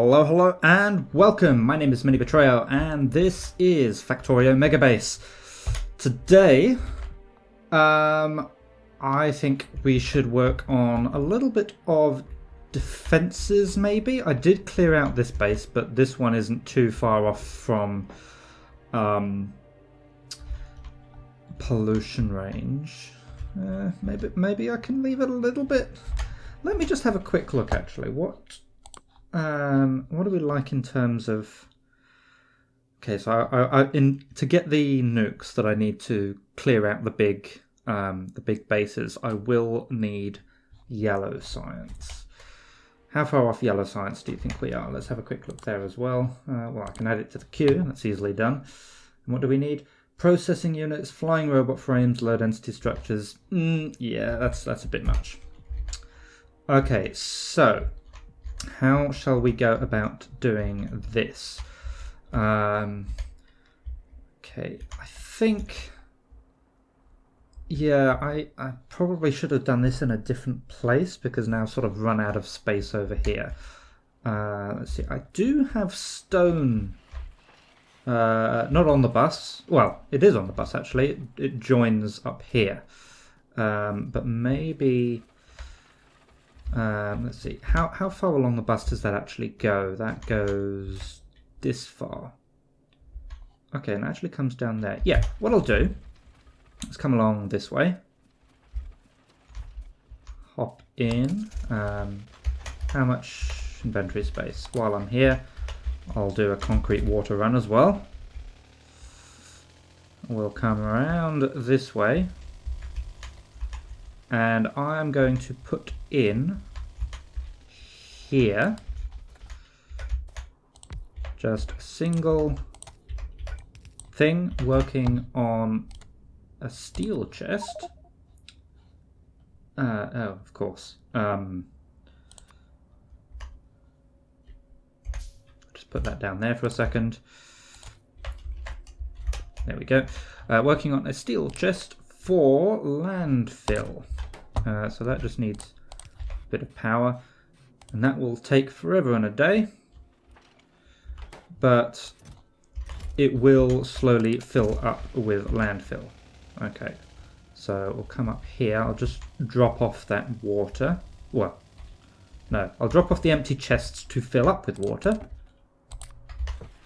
Hello, hello, and welcome. My name is MiniBetrayal, and this is Factorio Megabase. Today, I think we should work on a little bit of defenses, maybe. I did clear out this base, but this one isn't too far off from pollution range. Maybe I can leave it a little bit. Let me just have a quick look, actually. What do we like in terms of... Okay, so to get the nukes that I need to clear out the big bases, I will need yellow science. How far off yellow science do you think we are? Let's have a quick look there as well. Well, I can add it to the queue. That's easily done. And what do we need? Processing units, flying robot frames, low density structures. Yeah, that's a bit much. Okay, so how shall we go about doing this? Okay, I think, yeah, I probably should have done this in a different place because now I've sort of run out of space over here. Let's see, I do have stone, not on the bus. Well, it is on the bus actually. It joins up here, but maybe... let's see, how far along the bus does that actually go? That goes this far. Okay, and it actually comes down there. Yeah, what I'll do, let's come along this way. Hop in. How much inventory space? While I'm here, I'll do a concrete water run as well. We'll come around this way. And I'm going to put in here just a single thing working on a steel chest. Oh, of course. Just put that down there for a second. There we go. Working on a steel chest for landfill. So that just needs a bit of power, and that will take forever and a day, but it will slowly fill up with landfill. Okay, so we'll come up here. I'll just drop off that water. Well, no, I'll drop off the empty chests to fill up with water.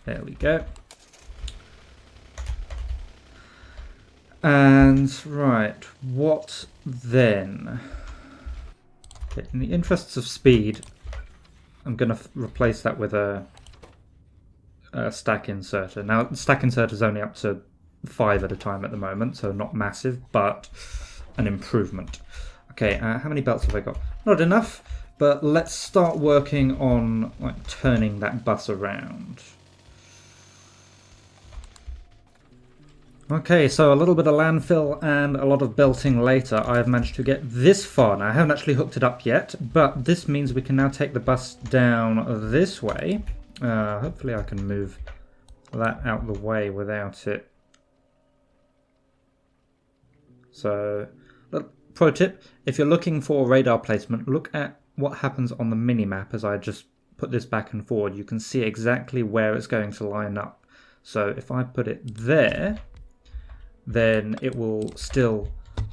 There we go. And right, what then? Okay, in the interests of speed, I'm going to replace that with a stack inserter. Now, the stack inserter is only up to 5 at a time at the moment, so not massive, but an improvement. Okay, how many belts have I got? Not enough, but let's start working on turning that bus around. Okay, so a little bit of landfill and a lot of belting later, I've managed to get this far. Now, I haven't actually hooked it up yet, but this means we can now take the bus down this way. Hopefully I can move that out the way without it. So, pro tip, if you're looking for radar placement, look at what happens on the mini-map as I just put this back and forward. You can see exactly where it's going to line up. So if I put it there, then it will still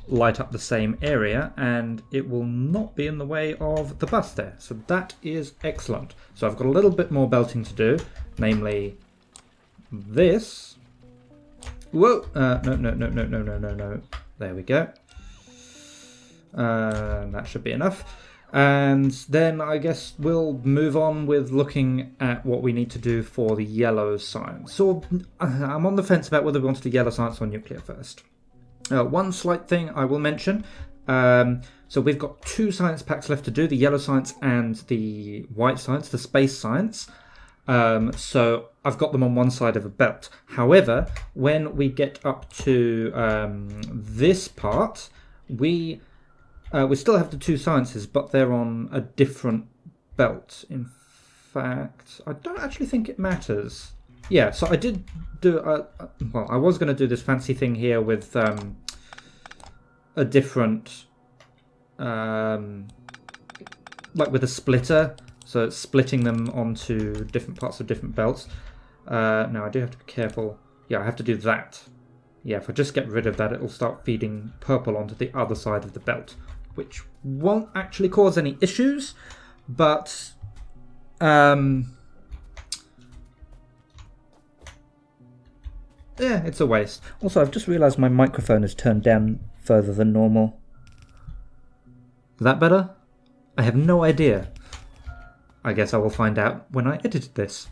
light up the same area and it will not be in the way of the bus there. So that is excellent. So I've got a little bit more belting to do, namely this. Whoa! No. There we go. That should be enough. And then I guess we'll move on with looking at what we need to do for the yellow science. So I'm on the fence about whether we want to do yellow science or nuclear first. One slight thing I will mention. So we've got 2 science packs left to do, the yellow science and the white science, the space science. So I've got them on one side of a belt. However, when we get up to this part, we still have the 2 sciences, but they're on a different belt. In fact, I don't actually think it matters. Yeah, so I did do... well, I was going to do this fancy thing here with a different... like with a splitter, So it's splitting them onto different parts of different belts. Now I do have to be careful. Yeah, I have to do that. Yeah, if I just get rid of that, it'll start feeding purple onto the other side of the belt, which won't actually cause any issues, but yeah, it's a waste. Also, I've just realised my microphone is turned down further than normal. Is that better? I have no idea. I guess I will find out when I edit this.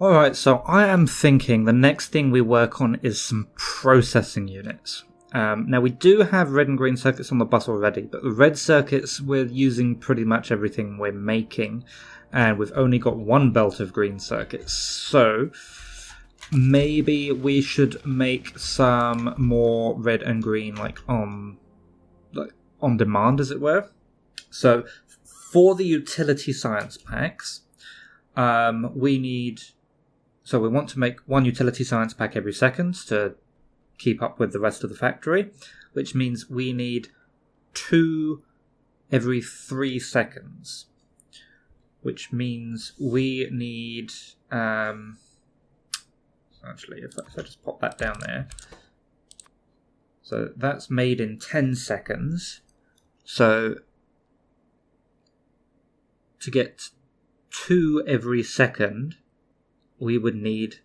Alright, so I am thinking the next thing we work on is some processing units. Now we do have red and green circuits on the bus already, but the red circuits we're using pretty much everything we're making, and we've only got one belt of green circuits, so maybe we should make some more red and green like on demand, as it were. So for the utility science packs, we want to make one utility science pack every second to keep up with the rest of the factory, which means we need 2 every 3 seconds, which means we need actually if I just pop that down there, so that's made in 10 seconds, so to get 2 every second we would need,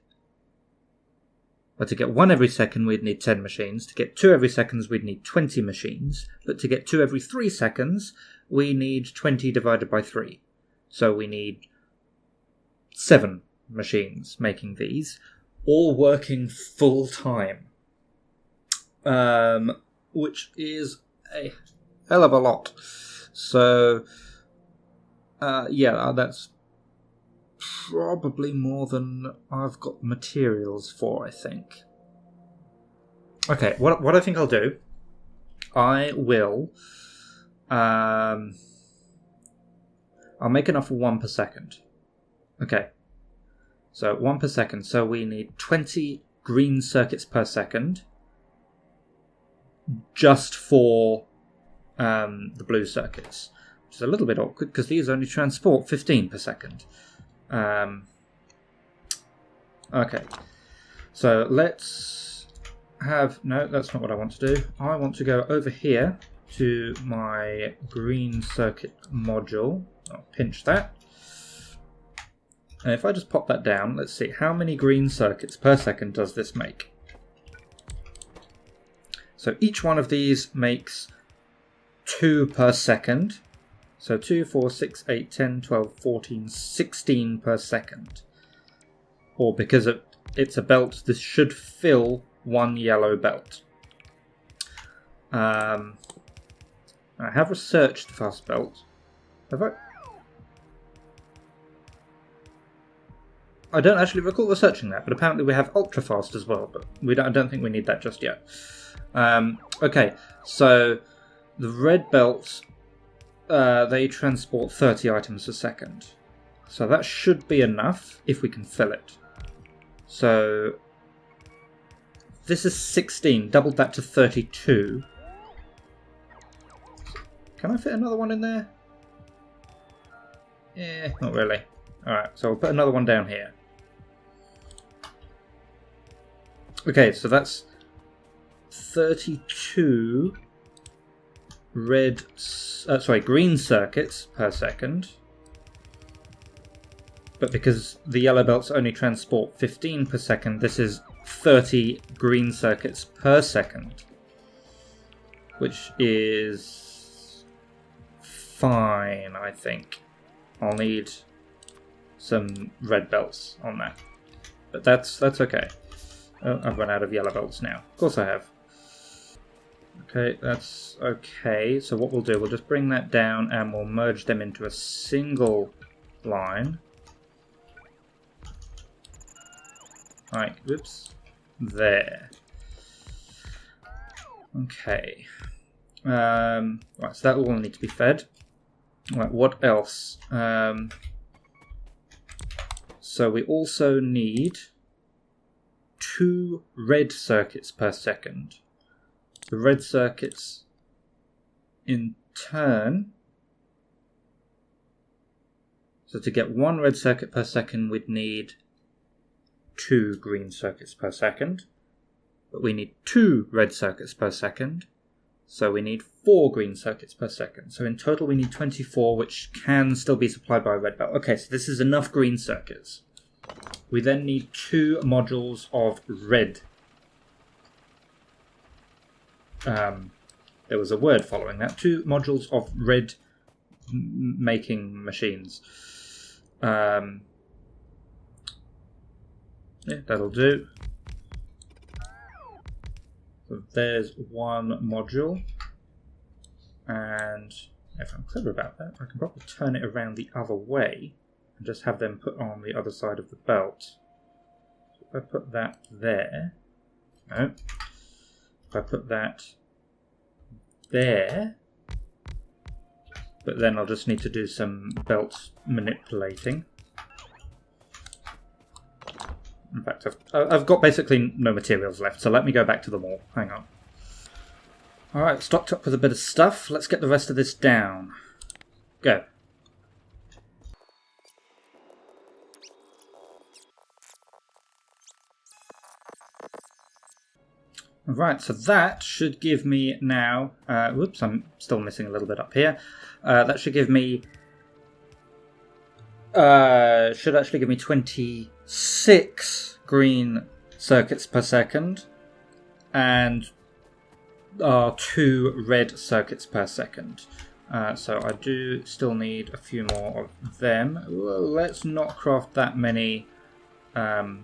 to get 1 every second, we'd need 10 machines. To get 2 every seconds, we'd need 20 machines. But to get 2 every 3 seconds, we need 20 divided by 3. So we need 7 machines making these, all working full time. Which is a hell of a lot. So, yeah, that's probably more than I've got materials for, I think. Okay, what I think I'll do, I will I'll make enough for 1 per second. Okay, so 1 per second, so we need 20 green circuits per second just for the blue circuits, which is a little bit awkward because these only transport 15 per second. Okay, so let's have, no, that's not what I want to do. I want to go over here to my green circuit module. I'll pinch that. And if I just pop that down, let's see, how many green circuits per second does this make? So each one of these makes 2 per second. So 2, 4, 6, 8, 10, 12, 14, 16 per second. Or because it's a belt, this should fill 1 yellow belt. I have researched the fast belt. Have I? I don't actually recall researching that, but apparently we have ultra fast as well. But I don't think we need that just yet. Okay, so the red belts, they transport 30 items a second. So that should be enough if we can fill it. So this is 16, doubled that to 32. Can I fit another one in there? Eh, not really. Alright, so we'll put another one down here. Okay, so that's 32 green circuits per second. But because the yellow belts only transport 15 per second, this is 30 green circuits per second. Which is fine, I think. I'll need some red belts on that. But that's okay. Oh, I've run out of yellow belts now. Of course I have. Okay, that's okay. So what we'll do, we'll just bring that down and we'll merge them into a single line. Right, whoops. There. Okay. Right, so that will all need to be fed. Right, what else? So we also need 2 red circuits per second. The red circuits, in turn, So to get 1 red circuit per second, we'd need 2 green circuits per second. But we need 2 red circuits per second. So we need 4 green circuits per second. So in total we need 24, which can still be supplied by a red belt. Okay, so this is enough green circuits. We then need 2 modules of red. There was a word following that. 2 modules of red making machines. Yeah, that'll do. So there's 1 module. And if I'm clever about that, I can probably turn it around the other way and just have them put on the other side of the belt. So if I put that there, no. If I put that there, but then I'll just need to do some belt manipulating. In fact, I've got basically no materials left, so let me go back to the wall. Hang on. Alright, stocked up with a bit of stuff. Let's get the rest of this down. Go. Right, so that should give me now... whoops, I'm still missing a little bit up here. That should give me... should actually give me 26 green circuits per second. And 2 red circuits per second. So I do still need a few more of them. Well, let's not craft that many... okay,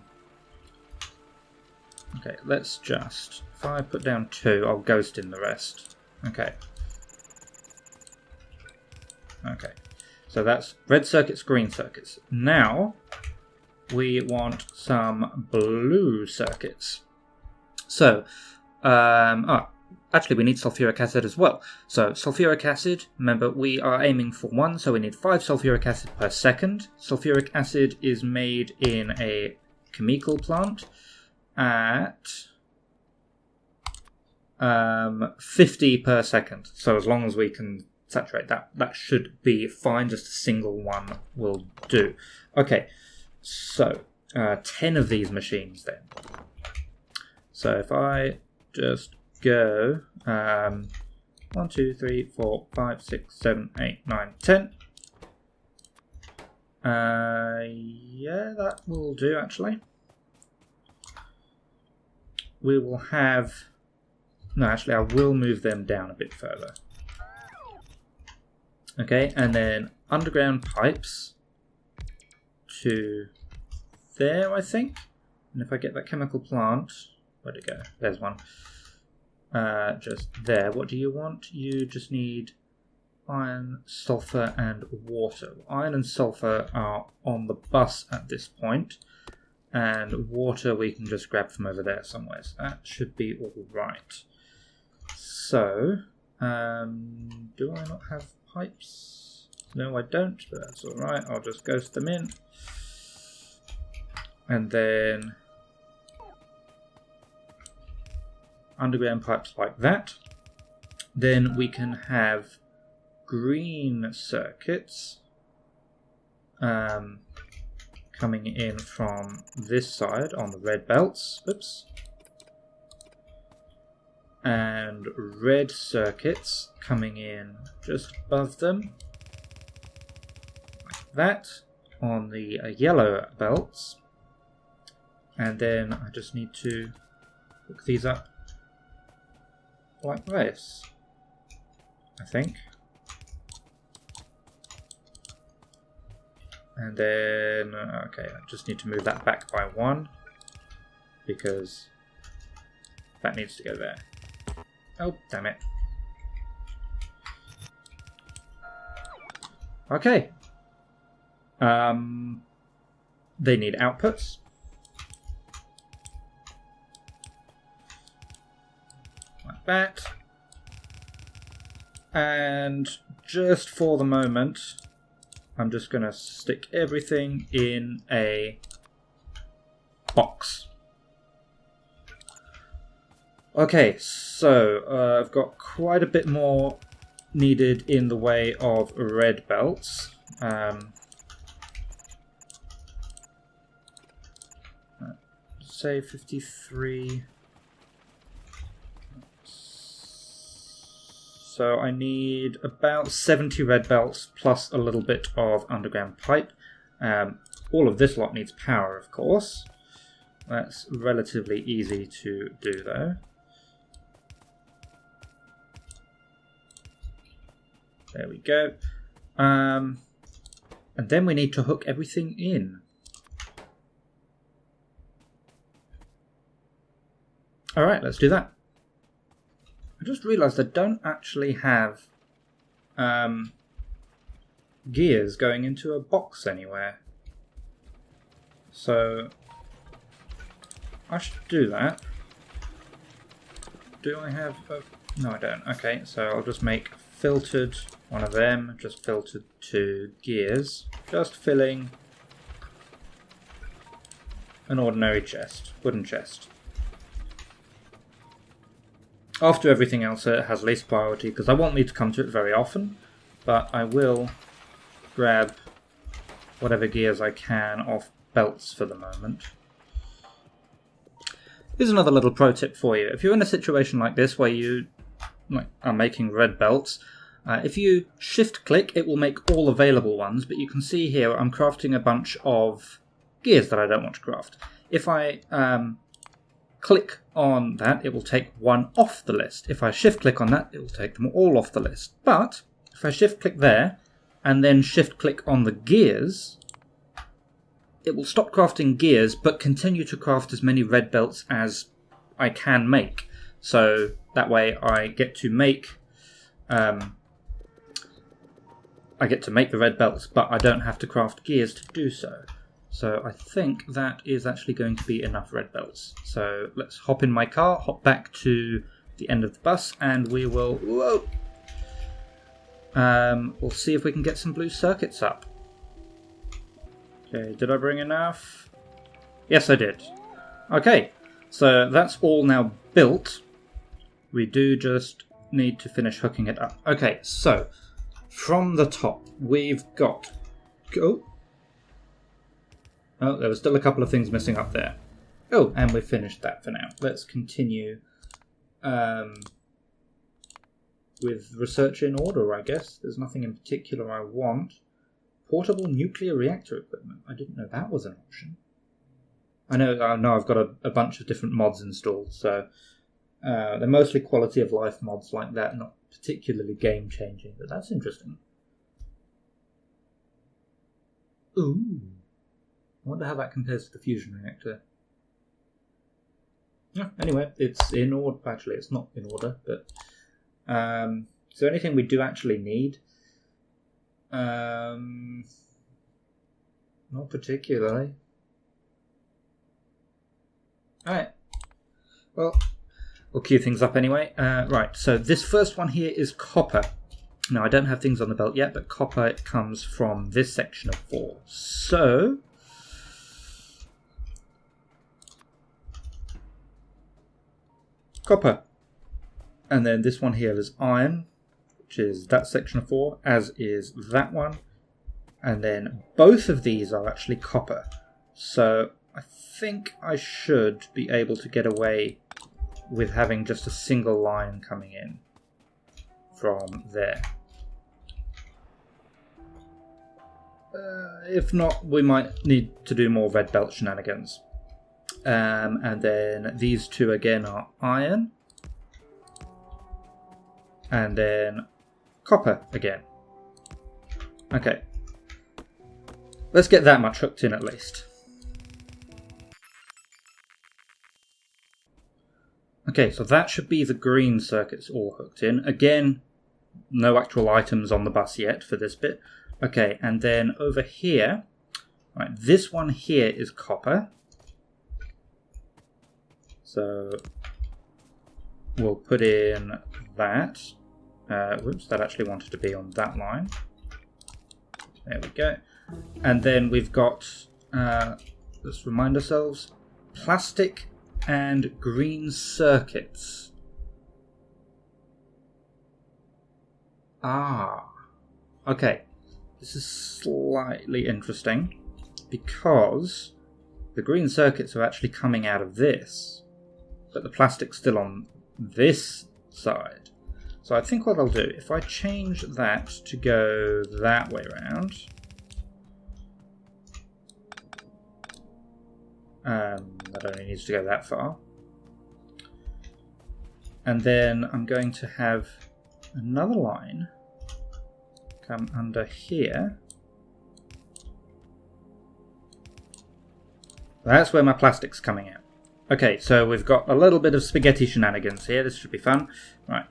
let's just... If I put down 2, I'll ghost in the rest. Okay. Okay. So that's red circuits, green circuits. Now, we want some blue circuits. So, actually we need sulfuric acid as well. So, sulfuric acid, remember we are aiming for 1, so we need 5 sulfuric acid per second. Sulfuric acid is made in a chemical plant at 50 per second. So as long as we can saturate that, that should be fine. Just a single one will do. Okay, so 10 of these machines then. So if I just go 1, 2, 3, 4, 5, 6, 7, 8, 9, 10. Yeah, that will do actually. We will have... No, actually, I will move them down a bit further. Okay, and then underground pipes to there, I think. And if I get that chemical plant... Where'd it go? There's one. Just there. What do you want? You just need iron, sulfur, and water. Iron and sulfur are on the bus at this point. And water we can just grab from over there somewhere. So that should be all right. So, do I not have pipes? No, I don't, but that's all right. I'll just ghost them in. And then underground pipes like that. Then we can have green circuits coming in from this side on the red belts. Oops. And red circuits coming in just above them, like that, on the yellow belts. And then I just need to hook these up like this, I think. And then, okay, I just need to move that back by 1 because that needs to go there. Oh, damn it. Okay. They need outputs. Like that. And just for the moment, I'm just going to stick everything in a box. Okay, so I've got quite a bit more needed in the way of red belts. say 53. So I need about 70 red belts plus a little bit of underground pipe. All of this lot needs power, of course. That's relatively easy to do, though. There we go. And then we need to hook everything in. Alright, let's do that. I just realised I don't actually have gears going into a box anywhere. So I should do that. Do I have a... No, I don't. Okay, so I'll just make filtered one of them, just filtered to gears, just filling an ordinary chest, wooden chest. After everything else, it has least priority because I won't need to come to it very often, but I will grab whatever gears I can off belts for the moment. Here's another little pro tip for you. If you're in a situation like this where you are making red belts, if you shift click, it will make all available ones, but you can see here I'm crafting a bunch of gears that I don't want to craft. If I click on that, it will take one off the list. If I shift click on that, it will take them all off the list. But if I shift click there and then shift click on the gears, it will stop crafting gears but continue to craft as many red belts as I can make. So that way I get to make the red belts, but I don't have to craft gears to do so. So I think that is actually going to be enough red belts. So let's hop in my car, hop back to the end of the bus, and we will... Whoa! We'll see if we can get some blue circuits up. Okay, did I bring enough? Yes, I did. Okay, so that's all now built. We do just need to finish hooking it up. Okay, so from the top, we've got... Oh, there was still a couple of things missing up there. Oh, and we've finished that for now. Let's continue with research in order, I guess. There's nothing in particular I want. Portable nuclear reactor equipment. I didn't know that was an option. I know I've got a bunch of different mods installed, so they're mostly quality of life mods like that, not particularly game-changing, but that's interesting. Ooh. I wonder how that compares to the fusion reactor. Anyway, it's in order. Actually, it's not in order, but is there anything we do actually need? Not particularly. Alright. Well, we'll queue things up anyway. Right, so this first one here is copper. Now, I don't have things on the belt yet, but copper comes from this section of 4. So... copper. And then this one here is iron, which is that section of 4, as is that one. And then both of these are actually copper. So I think I should be able to get away with having just a single line coming in from there. If not, we might need to do more red belt shenanigans. And then these two again are iron. And then copper again. Okay. Let's get that much hooked in at least. Okay, so that should be the green circuits all hooked in. Again, no actual items on the bus yet for this bit. Okay, and then over here, right, this one here is copper. So we'll put in that. Whoops, that actually wanted to be on that line. There we go. And then we've got, let's remind ourselves, plastic and green circuits. Okay. This is slightly interesting because the green circuits are actually coming out of this, but the plastic's still on this side. So I think what I'll do, if I change that to go that way around, that only needs to go that far, and then I'm going to have another line come under here. That's where my plastic's coming out. Okay, so we've got a little bit of spaghetti shenanigans here. This should be fun. Right,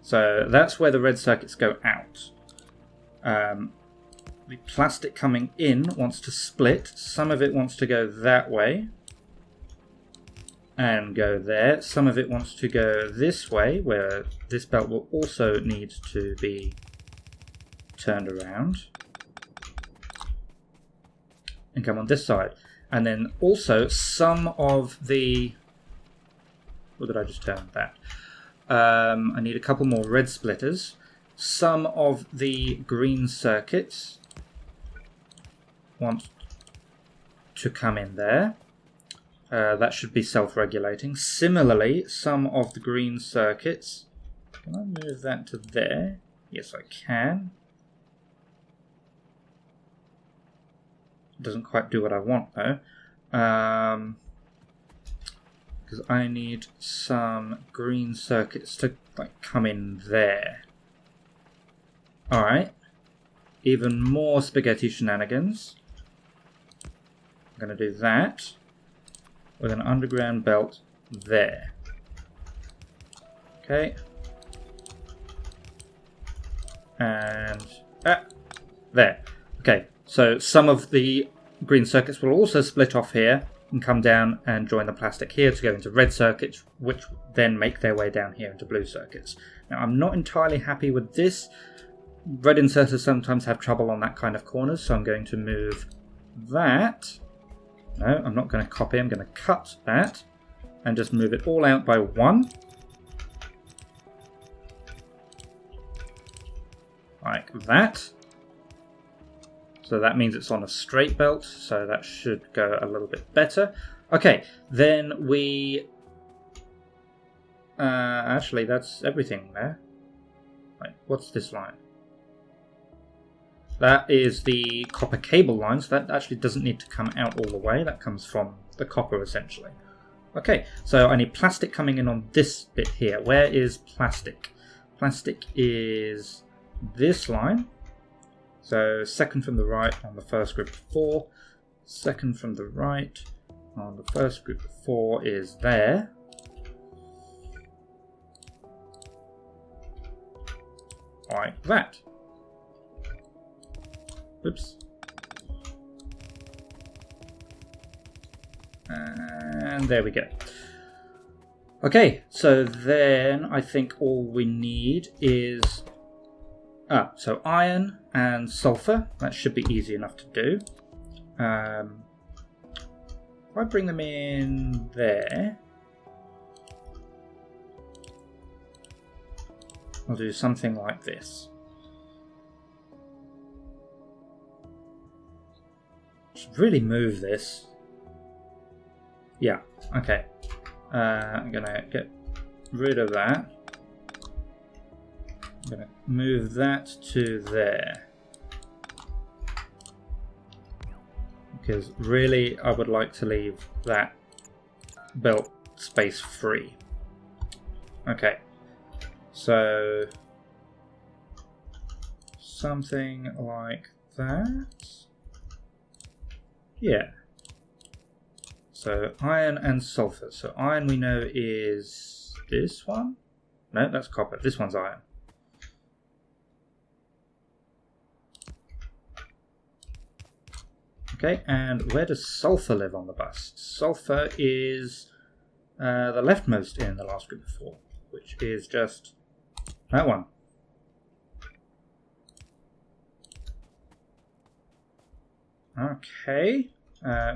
so that's where the red circuits go out. The plastic coming in wants to split. Some of it wants to go that way and go there. Some of it wants to go this way, where this belt will also need to be turned around and come on this side. And then also some of the... What did I just turn that? I need a couple more red splitters. Some of the green circuits want to come in there. That should be self-regulating. Similarly, some of the green circuits... Can I move that to there? Yes, I can. Doesn't quite do what I want though, because I need some green circuits to come in there. Alright, even more spaghetti shenanigans. I'm going to do that with an underground belt there. Okay, and there. Okay, so some of the green circuits will also split off here and come down and join the plastic here to go into red circuits, which then make their way down here into blue circuits. Now, I'm not entirely happy with this. Red inserters sometimes have trouble on that kind of corners, so I'm going to move that. No, I'm not going to copy, I'm going to cut that and just move it all out by one. Like that. So that means it's on a straight belt, so that should go a little bit better. Okay, then we... actually, that's everything there. Wait, what's this line? That is the copper cable line, so that actually doesn't need to come out all the way. That comes from the copper, essentially. Okay, so I need plastic coming in on this bit here. Where is plastic? Plastic is this line. So second from the right on the first group of 4. Second from the right on the first group of 4 is there. Like that. Oops. And there we go. Okay, so then I think all we need is... so iron and sulfur. That should be easy enough to do. If I bring them in there, I'll do something like this. Should really move this. Yeah, okay. I'm gonna get rid of that. I'm going to move that to there. Because really I would like to leave that belt space free. Okay. So something like that. Yeah. So iron and sulfur. So iron we know is this one. No, that's copper. This one's iron. Okay, and where does sulfur live on the bus? Sulfur is the leftmost in the last group of 4, which is just that one. Okay,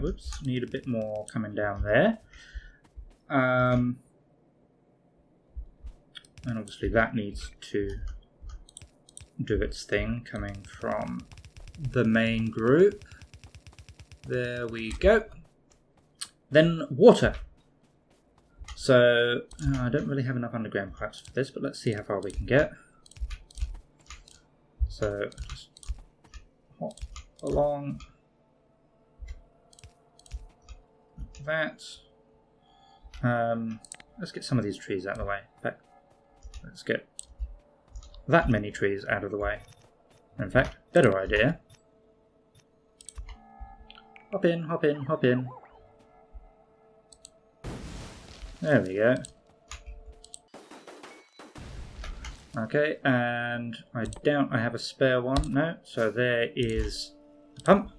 whoops, need a bit more coming down there. And obviously that needs to do its thing coming from the main group. There we go. Then water. So I don't really have enough underground pipes for this, but let's see how far we can get. So just hop along that. Let's get some of these trees out of the way. In fact, let's get that many trees out of the way. In fact, better idea. Hop in, hop in, hop in. There we go. Okay, and I doubt I have a spare one. No, so there is the pump.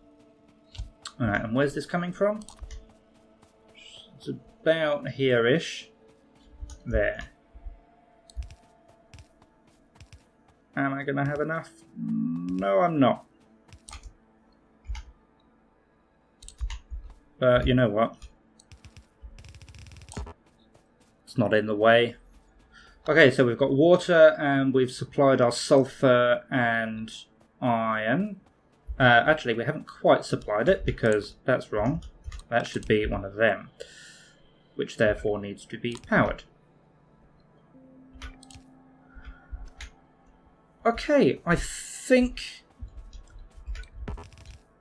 Alright, and where's this coming from? It's about here-ish. There. Am I going to have enough? No, I'm not. But you know what? It's not in the way. Okay, so we've got water and we've supplied our sulfur and iron. Actually, we haven't quite supplied it because that's wrong. That should be one of them, which therefore needs to be powered. Okay, I think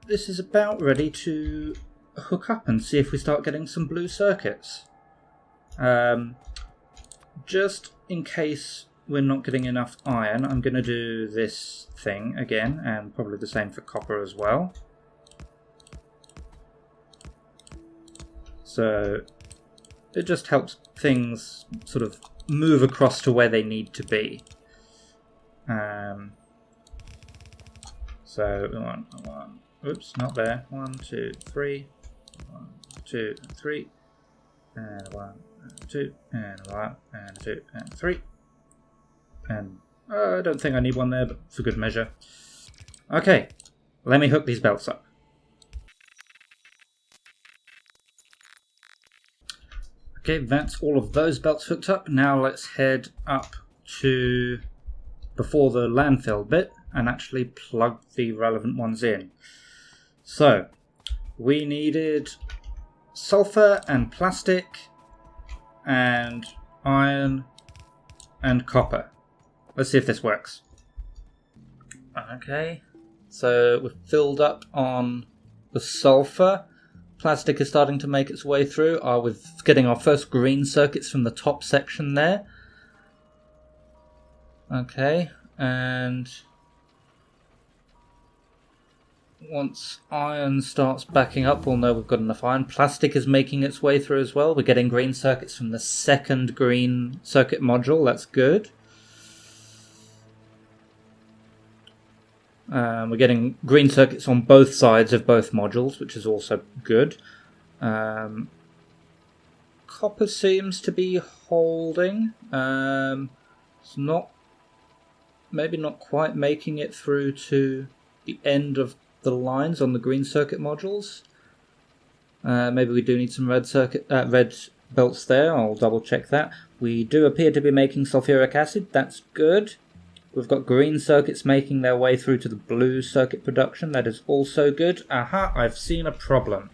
this is about ready to hook up and see if we start getting some blue circuits. Just in case we're not getting enough iron, I'm going to do this thing again, and probably the same for copper as well. So it just helps things sort of move across to where they need to be. So one, oops, not there. 1, 2, 3, 1, 2, 3, and 1, 2, and 1, and 2, and 3, and I don't think I need one there, but for good measure. Okay, let me hook these belts up. Okay, that's all of those belts hooked up. Now let's head up to before the landfill bit and actually plug the relevant ones in. So we needed sulfur and plastic and iron and copper. Let's see if this works. Okay, so we've filled up on the sulfur. Plastic is starting to make its way through. We're getting our first green circuits from the top section there. Okay, and once iron starts backing up, we'll know we've got enough iron. Plastic is making its way through as well. We're getting green circuits from the second green circuit module. That's good. We're getting green circuits on both sides of both modules, which is also good. Copper seems to be holding. It's maybe not quite making it through to the end of the lines on the green circuit modules. Maybe we do need some red belts there. I'll double check that. We do appear to be making sulfuric acid. That's good. We've got green circuits making their way through to the blue circuit production. That is also good. Aha, I've seen a problem.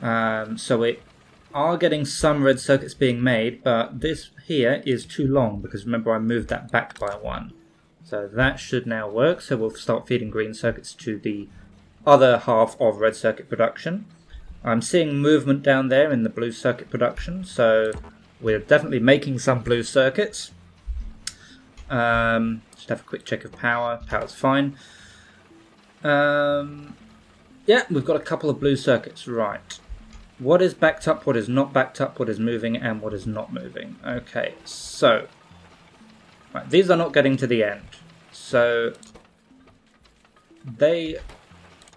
So we are getting some red circuits being made, but this here is too long because remember I moved that back by 1. So that should now work. So we'll start feeding green circuits to the other half of red circuit production. I'm seeing movement down there in the blue circuit production, so we're definitely making some blue circuits. Just have a quick check of power. Power's fine. Yeah, we've got a couple of blue circuits. Right. What is backed up, what is not backed up, what is moving, and what is not moving. Okay, so right, these are not getting to the end. So they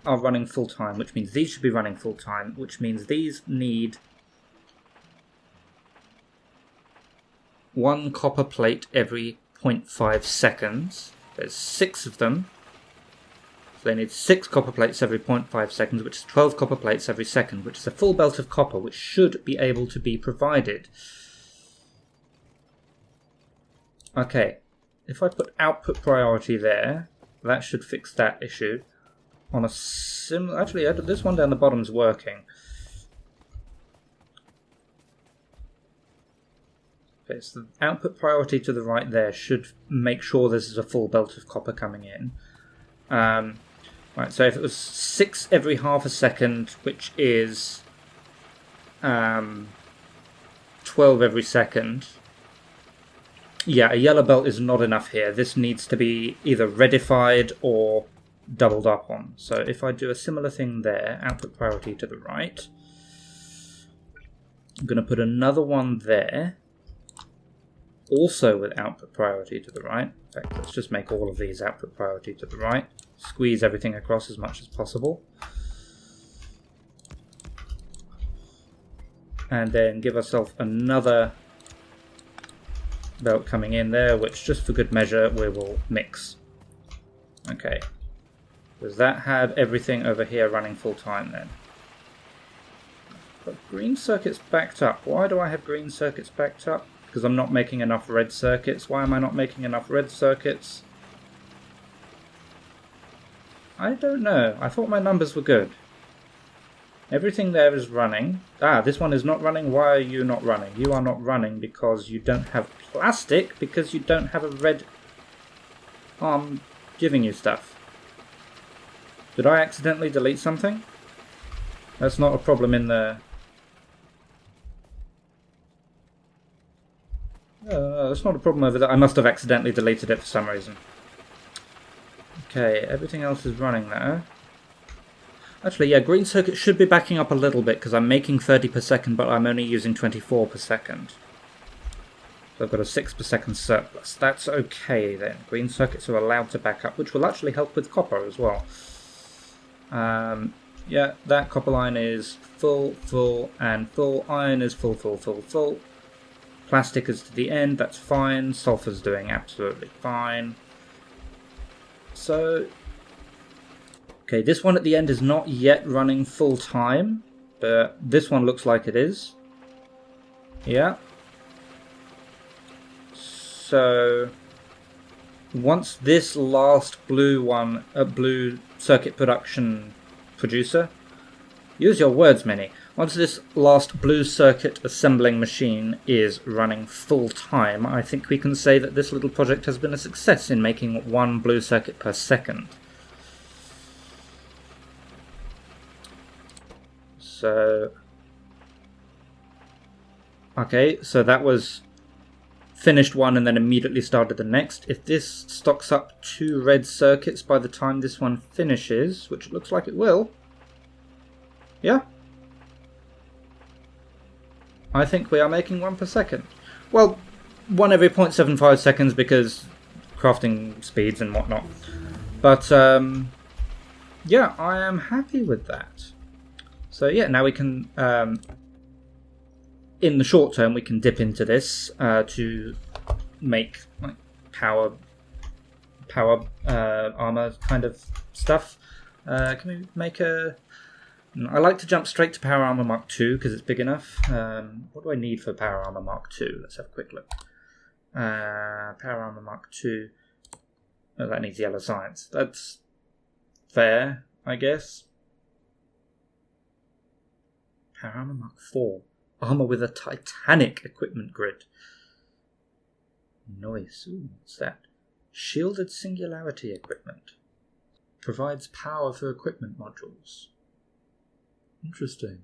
are running full time, which means these should be running full time, which means these need 1 copper plate every 0.5 seconds. There's 6 of them. So they need 6 copper plates every 0.5 seconds, which is 12 copper plates every second, which is a full belt of copper, which should be able to be provided. Okay, if I put output priority there, that should fix that issue. on a similar... Actually, this one down the bottom's working. Okay, so the output priority to the right there should make sure this is a full belt of copper coming in. Right, so if it was 6 every half a second, which is 12 every second, yeah, a yellow belt is not enough here. This needs to be either redified or doubled up on. So if I do a similar thing there, output priority to the right, I'm going to put another one there, also with output priority to the right. In fact, let's just make all of these output priority to the right. Squeeze everything across as much as possible. And then give ourselves another belt coming in there, which just for good measure we will mix. Okay. Does that have everything over here running full time then? But green circuits backed up. Why do I have green circuits backed up? Because I'm not making enough red circuits. Why am I not making enough red circuits? I don't know. I thought my numbers were good. Everything there is running. Ah, this one is not running. Why are you not running? You are not running because you don't have plastic, because you don't have a red arm giving you stuff. Did I accidentally delete something? That's not a problem in the... that's not a problem over there. I must have accidentally deleted it for some reason. Okay, everything else is running there. Actually, yeah, green circuit should be backing up a little bit because I'm making 30 per second, but I'm only using 24 per second. So I've got a 6 per second surplus. That's okay then. Green circuits are allowed to back up, which will actually help with copper as well. Yeah, that copper line is full, full, and full. Iron is full, full, full, full. Plastic is to the end, that's fine. Sulfur's doing absolutely fine. So, okay, this one at the end is not yet running full time, but this one looks like it is. Yeah. So, once this last blue one, blue circuit producer, use your words, Minnie. Once this last blue circuit assembling machine is running full time, I think we can say that this little project has been a success in making 1 blue circuit per second. So, okay, so that was finished one and then immediately started the next. If this stocks up 2 red circuits by the time this one finishes, which it looks like it will, yeah, I think we are making 1 per second. Well, 1 every 0.75 seconds because crafting speeds and whatnot. But, yeah, I am happy with that. So, yeah, now we can, in the short term, we can dip into this to make like power armor kind of stuff. Can we make a... I like to jump straight to Power Armor Mark II because it's big enough. What do I need for Power Armor Mark II? Let's have a quick look. Power Armor Mark II. Oh, that needs yellow science. That's fair, I guess. Power Armor Mark IV. Armor with a Titanic equipment grid. Nice. Ooh, what's that? Shielded Singularity equipment. Provides power for equipment modules. Interesting.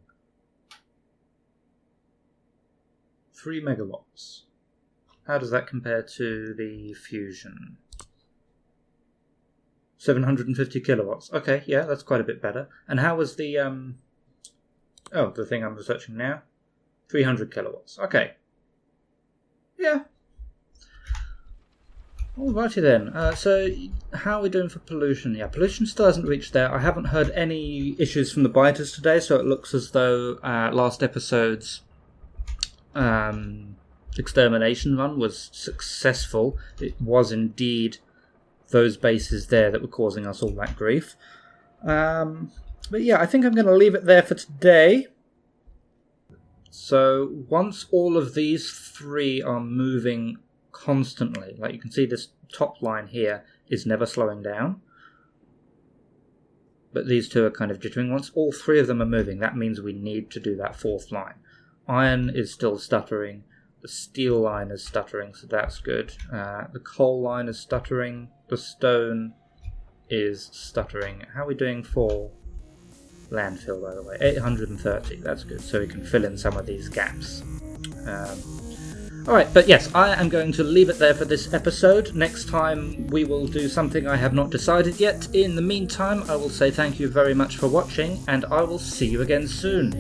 3 megawatts. How does that compare to the Fusion? 750 kilowatts. Okay, yeah, that's quite a bit better. And how was the, the thing I'm researching now? 300 kilowatts. Okay. Yeah. Alrighty then. So, how are we doing for pollution? Yeah, pollution still hasn't reached there. I haven't heard any issues from the biters today, so it looks as though last episode's extermination run was successful. It was indeed those bases there that were causing us all that grief. But yeah, I think I'm going to leave it there for today. So, once all of these 3 are moving constantly, like you can see this top line here is never slowing down. but these two are kind of jittering. Once all three of them are moving, that means we need to do that fourth line. Iron is still stuttering. The steel line is stuttering, so that's good. The coal line is stuttering. The stone is stuttering. How are we doing for landfill, by the way? 830, that's good. So we can fill in some of these gaps. Alright, but yes, I am going to leave it there for this episode. Next time we will do something I have not decided yet. In the meantime, I will say thank you very much for watching, and I will see you again soon.